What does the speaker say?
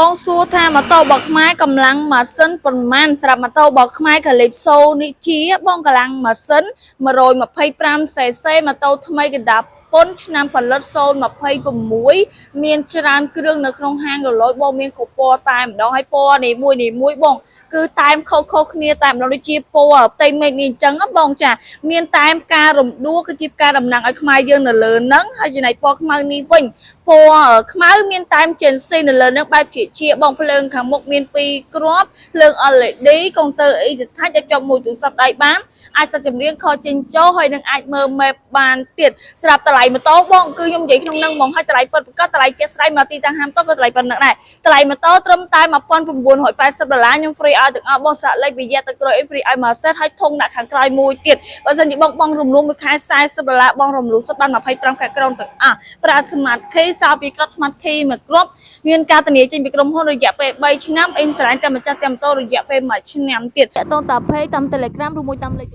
បងសួរថាម៉ូតូរបស់ខ្មែរកម្លាំងម៉ាស៊ីនប៉ុន្មានសម្រាប់ម៉ូតូរបស់ខ្មែរកាលីបសូនេះជាបងកម្លាំងម៉ាស៊ីន 125cc ម៉ូតូថ្មីកណ្ដាប់ពុនឆ្នាំផលិត026មានច្រើនគ្រឿងនៅក្នុងហាងរលយបងមានគ្រប់ពណ៌តែម្ដងហើយពណ៌នីមួយបងគឺតែមខុសគ្នាតែម្ដងដូចជាពណ៌ផ្ទៃមេឃនេះអញ្ចឹងបងចាមានតែមការរំដួលគឺជាការតំណាងឲ្យខ្មែរយើងនៅលើហ្នឹងហើយចំណែកពណ៌ខ្មៅនេះវិញពណ៌ខ្មៅមានតែមជិនស៊ីនៅលើហ្នឹងបែបជាបងភ្លើងខាងមុខមាន2គ្រាប់ភ្លើង LED កុងទ័រ E ទៅថាច់ឲ្យជាប់មួយទូរស័ព្ទដៃបានអាចសាច់ចម្រៀងខចេញចូលហើយនឹងអាចមើល map បានទៀតស្រាប់តម្លៃម៉ូតូបងគឺខ្ញុំនិយាយក្នុងហ្នឹងហ្មងហើយតម្លៃពិតប្រាកដតម្លៃជាក់ស្ដែងមកទីតាំងហាងម៉ូតូក៏តម្លៃប៉ុណ្ណឹងដែរតម្លៃម៉ូតូត្រឹមតែ$1980ខ្ញុំ free ឲ្យទាំងអស់បងសាក់លេខវិទ្យាទឹកក្រូច free ឲ្យមកសេតហើយធុងដាក់ខាងក្រោយមួយទៀតបើសិនជាបងរំលោះមួយខែ$40បងរំលោះសិតបាន25ខែក្រុងទាំងអស់ប្រើ smart key សោពីក្រប smart key មួយគ្រាប់មានការធានាចេញពីក្រុមហ៊ុនរយៈពេល3ឆ្នាំអ៊ីនស្រ៉ែនតែម្ចាស់តែម៉ូតូរយៈពេល1ឆ្នាំទៀតតតតា page តាម Telegram ឬមួយតាមលេខ